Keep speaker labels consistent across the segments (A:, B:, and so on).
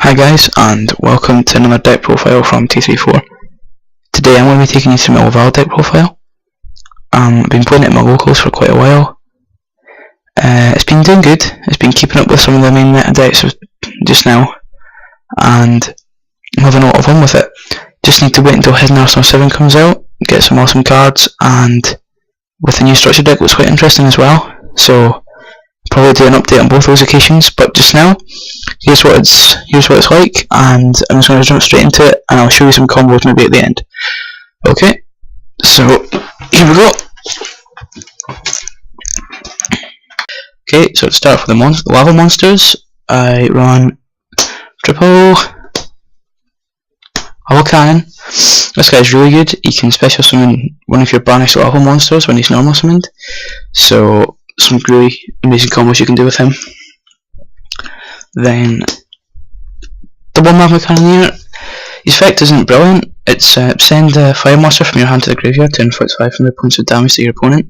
A: Hi guys, and welcome to another deck profile from T34. Today I'm going to be taking you through my Laval deck profile. I've been playing it in my locals for quite a while. It's been doing good. It's been keeping up with some of the main meta decks just now, and I'm having a lot of fun with it. Just need to wait until Hidden Arsenal 7 comes out, get some awesome cards, and with the new structure deck looks quite interesting as well. So probably do an update on both those occasions, but just now, here's what it's like, and I'm just going to jump straight into it, and I'll show you some combos maybe at the end. Okay, so here we go. Okay, so to start with the lava monsters, I run triple Laval Cannon. This guy's really good. He can special summon one of your banished lava monsters when he's normal summoned, so some really amazing combos you can do with him. Then double Magma Cannoneer. His effect isn't brilliant. It's send a fire monster from your hand to the graveyard to inflict 500 points of damage to your opponent.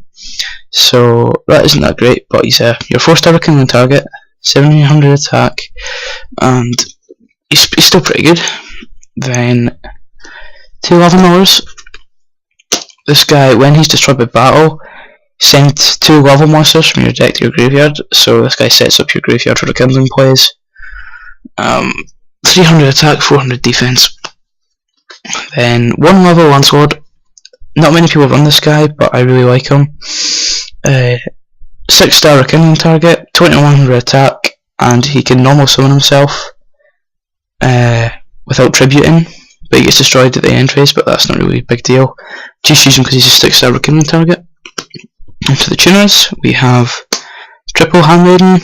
A: So that isn't that great, but he's your 4-star Rekindling target, 700 attack, and he's still pretty good. Then 2 Laval Millers. This guy, when he's destroyed by battle, send 2 lava monsters from your deck to your graveyard, so this guy sets up your graveyard for Rekindling plays. 300 attack, 400 defense. Then 1 Laval Lancelord. Not many people run this guy, but I really like him. 6-star Rekindling target, 2100 attack, and he can normal summon himself without tributing, but he gets destroyed at the end phase, but that's not really a big deal. Just use him because he's a 6-star Rekindling target. And for the tuners, we have triple Handmaiden.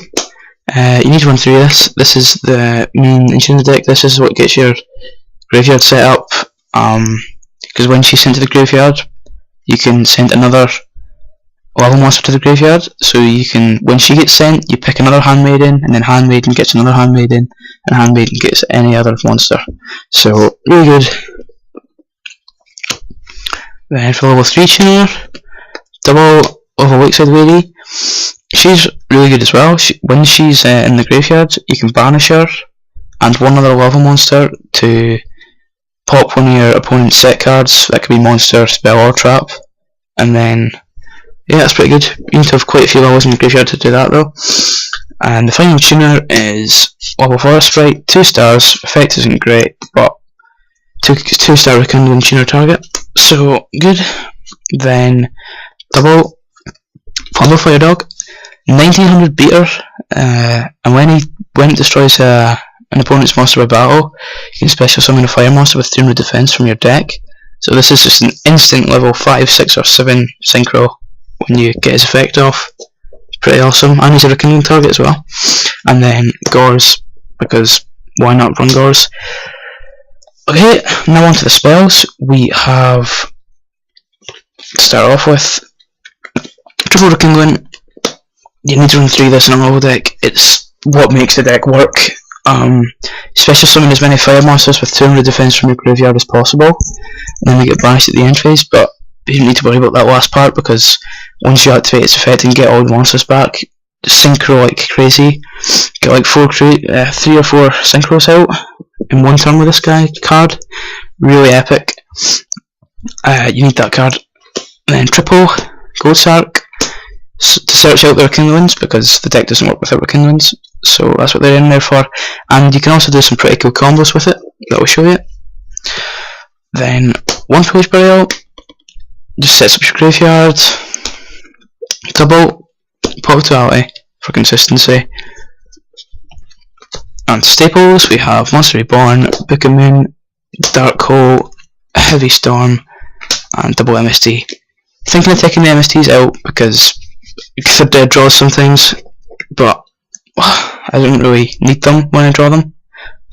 A: You need to run through this. This is the main tuner deck. This is what gets your graveyard set up. Because when she's sent to the graveyard, you can send another lava monster to the graveyard. So you can, when she gets sent, you pick another Handmaiden, and then Handmaiden gets another Handmaiden, and Handmaiden gets any other monster. So really good. Then for level 3 tuner, double Laval Lakeside lady. She's really good as well. When she's in the graveyard, you can banish her and one other lava monster to pop one of your opponent's set cards. That could be monster, spell, or trap. And then, yeah, that's pretty good. You need to have quite a few lavas in the graveyard to do that though. And the final tuner is Laval Forest Sprite, 2 stars. Effect isn't great, but 2-star Rekindling tuner target. So good. Then double Flamvell Firedog, 1900 beater, and when it destroys an opponent's monster by battle, you can special summon a fire monster with 300 defense from your deck. So this is just an instant level 5, 6 or 7 synchro when you get his effect off. Pretty awesome, and he's a Rekindling target as well. And then Gorz, because why not run Gorz? Okay, now on to the spells. We have, to start off with, triple Rekindling. You need to run through this in a normal deck. It's what makes the deck work. Special summon as many fire monsters with 200 defense from your graveyard as possible, and then they get banished at the end phase, but you don't need to worry about that last part, because once you activate its effect and get all the monsters back, synchro like crazy. Get like 3 or 4 synchros out in one turn with this guy card. Really epic. You need that card. And then triple Gold Sarc to search out the Rekindlings, because the deck doesn't work without Rekindlings, so that's what they're in there for. And you can also do some pretty cool combos with it that will show you. Then 1 Foolish Burial, just sets up your graveyard. Double Pot of Duality for consistency. And staples, we have Monster Reborn, Book of Moon, Dark Hole, Heavy Storm, and double MST. Thinking of taking the MSTs out because they're dead draws sometimes, but I don't really need them when I draw them.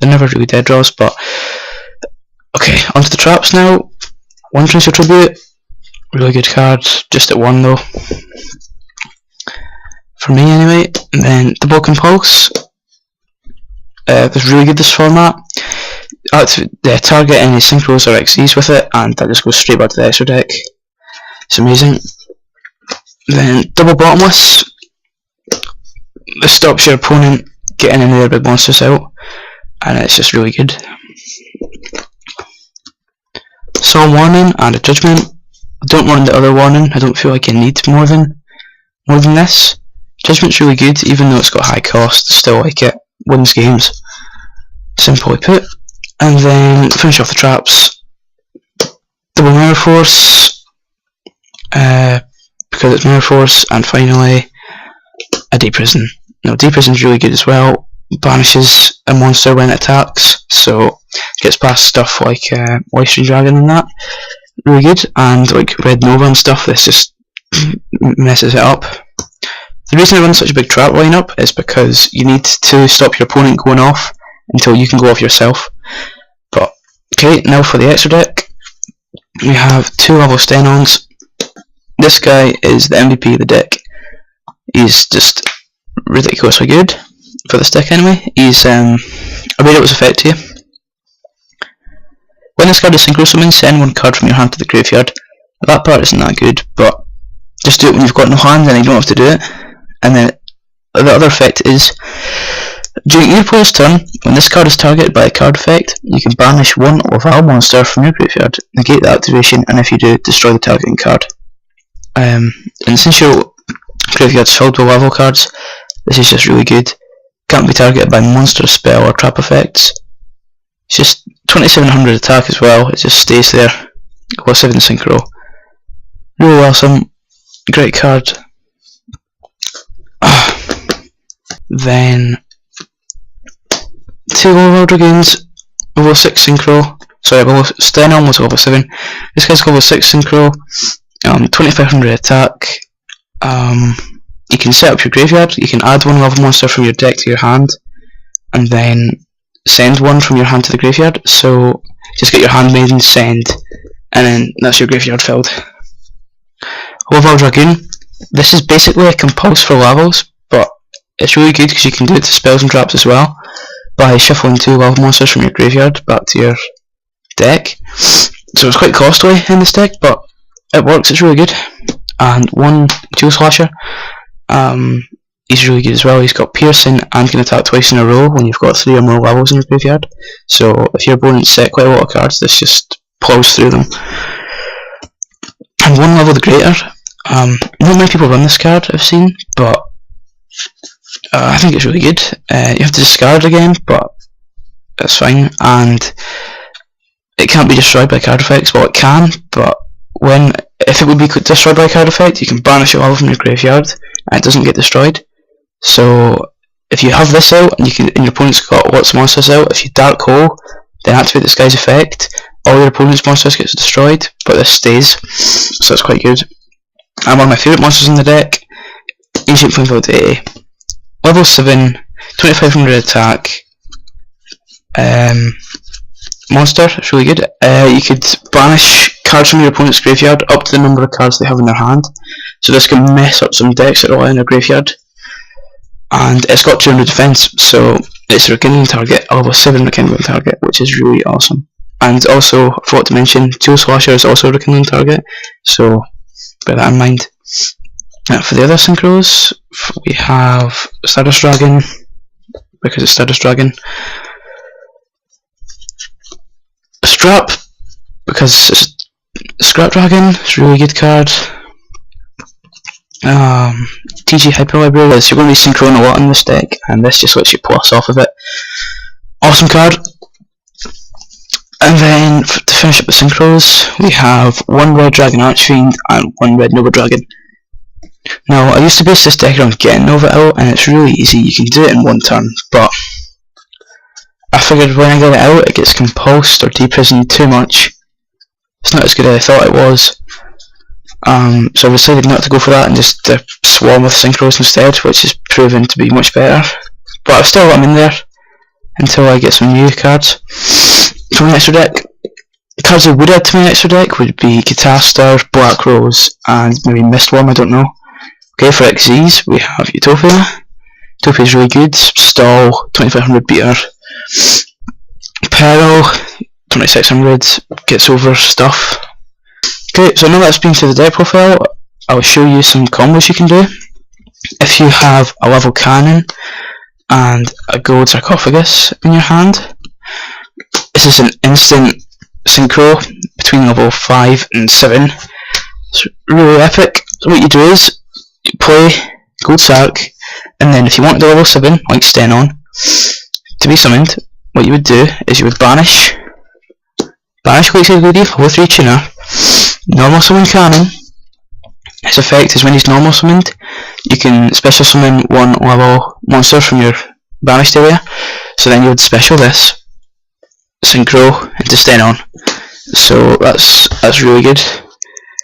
A: They're never really dead draws, but okay, onto the traps now. 1 Torrential Tribute, really good card, just at 1 though, for me anyway. And then double Compulse, that's really good this format. Target any synchros or XEs with it, and that just goes straight back to the extra deck. It's amazing. Then double Bottomless. This stops your opponent getting any of their big monsters out. and it's just really good. Solemn Warning and a Judgment. I don't want the other warning. I don't feel like I need more than this. Judgment's really good, even though it's got high cost. Still like it. Wins games. Simply put. And then finish off the traps. Double Mirror Force. Because it's Mirror Force, and finally a Deep Prison. Now Deep Prison's really good as well. Banishes a monster when it attacks, so gets past stuff like Oyster Dragon and that. Really good, and like Red Nova and stuff, this just messes it up. The reason I run such a big trap lineup is because you need to stop your opponent going off until you can go off yourself. But okay, now for the extra deck. We have 2 Laval Stennons. This guy is the MVP of the deck. He's just ridiculously good for this deck anyway. He's I made it was effect to you. When this card is synchro summoned, send 1 card from your hand to the graveyard. That part isn't that good, but just do it when you've got no hand and you don't have to do it. And then the other effect is, during your opponent's turn, when this card is targeted by a card effect, you can banish 1 Laval monster from your graveyard, negate the activation, and if you do, destroy the targeting card. And since your graveyard's filled with Laval cards, this is just really good. Can't be targeted by monster, spell, or trap effects. It's just 2700 attack as well, it just stays there. Level 7 synchro. Really awesome. Great card. Then 2 Laval Draguns, level 6 synchro. Sorry, Laval Stennon was level 7. This guy's level 6 synchro. 2500 attack. You can set up your graveyard. You can add 1 Laval monster from your deck to your hand, and then send 1 from your hand to the graveyard. So just get your Handmaiden, send, and then that's your graveyard filled. Laval Dragon. This is basically a compulse for Lavals, but it's really good because you can do it to spells and traps as well by shuffling 2 Laval monsters from your graveyard back to your deck. So it's quite costly in this deck, but it works. It's really good. And 1 Jewel Slasher. He's really good as well. He's got piercing and can attack twice in a row when you've got 3 or more levels in your graveyard. So if your opponent's set quite a lot of cards, this just plows through them. And 1 Laval The Greater. Not many people run this card, I've seen, but I think it's really good. You have to discard again, but that's fine. And it can't be destroyed by card effects. Well, it can, but if it would be destroyed by a card effect, you can banish it all from your graveyard and it doesn't get destroyed. So if you have this out and your opponent's got lots of monsters out, if you Dark Hole, then activate this guy's effect, all your opponent's monsters gets destroyed, but this stays, so that's quite good. And one of my favourite monsters in the deck, Ancient Flamvell Deity. Level 7, 2500 attack, monster, it's really good. You could banish cards from your opponent's graveyard up to the number of cards they have in their hand, so this can mess up some decks that are all in their graveyard. And it's got 200 defense, so it's a Rekindling target, a level 7 Rekindling target, which is really awesome. And also, I forgot to mention, Jewel Slasher is also a Rekindling target, so bear that in mind. For the other synchros, we have Stardust Dragon, because it's Stardust Dragon. Strap, because it's Scrap Dragon, it's a really good card. Tg Hyper Librarian, so you're going to be synchroing a lot in this deck, and this just lets you plus off of it. Awesome card. And then to finish up the synchros, we have 1 Red Dragon Archfiend and 1 Red Nova Dragon. Now, I used to base this deck around getting Nova out, and it's really easy. You can do it in 1 turn, but I figured when I get it out, it gets compulsed or deprisoned too much. It's not as good as I thought it was. So I decided not to go for that and just swarm with synchros instead, which has proven to be much better. But I've still got them in there until I get some new cards from the extra deck. The cards I would add to my extra deck would be Catastar, Black Rose, and maybe Mistworm, I don't know. Okay, for XZs we have Utopia. Utopia is really good. Stall, 2500 beater. Peril, 2600, gets over stuff. Okay, so now that's been to the deck profile, I'll show you some combos you can do. If you have a Laval Cannon, and a Gold Sarcophagus in your hand. This is an instant synchro between level 5 and 7. It's really epic. So what you do is you play Gold Sarc, and then if you want the level 7, like Stennon, to be summoned, what you would do is you would banish Lakeside Lady, level 3 tuner, normal summon Cannon. His effect is when he's normal summoned, you can special summon one level monster from your banished area, so then you would special this, synchro into Stennon. So that's really good,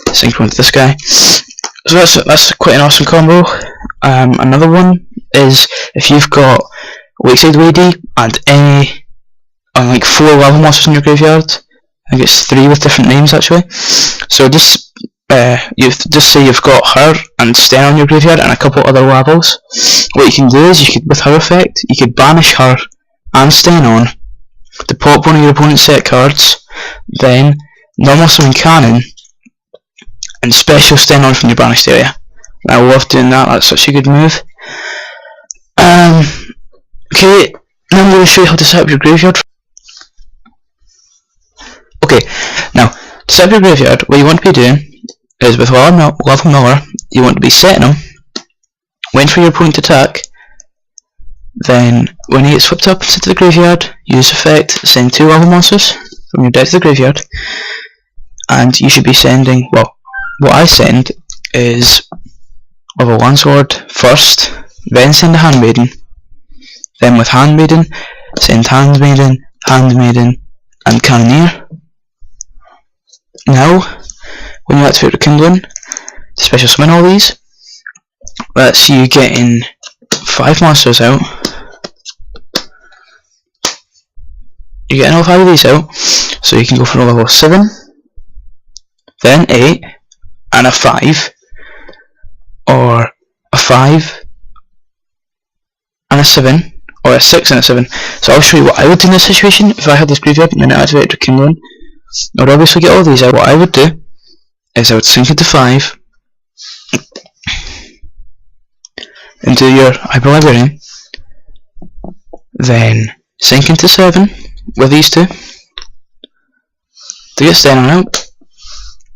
A: synchro into this guy. So that's quite an awesome combo. Another one is if you've got Lakeside Lady and like 4 level monsters in your graveyard. I think it's 3 with different names actually. So just say you've got her and Stennon in your graveyard and a couple other levels. What you can do is with her effect, you could banish her and Stennon to pop one of your opponent's set cards, then normal summon Cannon and special Stennon from your banished area. I love doing that. That's such a good move. Okay, now I'm going to show you how to set up your graveyard. Okay, now to set up your graveyard, what you want to be doing is with Laval Miller, you want to be setting him, wait for your opponent to attack, then when he gets flipped up into the graveyard, use effect, send 2 level monsters from your deck to the graveyard, and you should be sending, well, what I send is Laval Lancelord first, then send a Handmaiden, then with Handmaiden, send Handmaiden, and Cannoneer. Now, when you activate Rekindling to special summon all these, that's you getting 5 monsters out. You're getting all 5 of these out, so you can go for a level 7, then 8, and a 5, or a 5, and a 7, or a 6 and a 7. So I'll show you what I would do in this situation if I had this graveyard and then I activated Rekindling. I would obviously get all these out. What I would do is I would sink into 5 into your Hyper Librarian, then sink into 7 with these 2 to get Stennon out.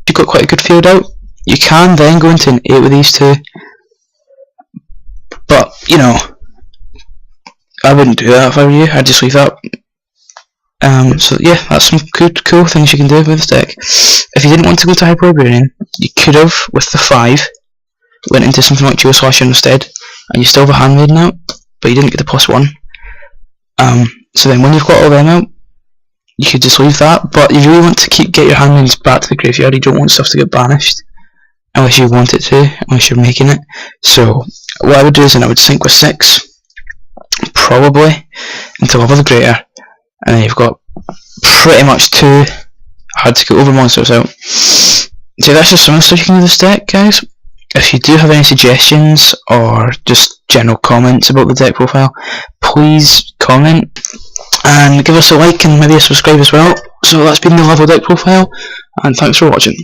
A: You've got quite a good field out. You can then go into an 8 with these 2, but you know, I wouldn't do that if I were you. I'd just leave that. So yeah, that's some good, cool things you can do with this deck. If you didn't want to go to Hyper Librarian, you could have, with the 5, went into something like Dual Slasher instead, and you still have a Handmaiden out, but you didn't get the +1. So then when you've got all them out, you could just leave that, but you really want to get your Handmaidens back to the graveyard. You don't want stuff to get banished, unless you want it to, unless you're making it. So what I would do is then I would sink with 6, probably, into Laval The Greater, and then you've got pretty much 2 hard to get over monsters out. So that's just some of the stuff you can do with this deck, guys. If you do have any suggestions or just general comments about the deck profile, please comment and give us a like and maybe a subscribe as well. So that's been the Laval deck profile, and thanks for watching.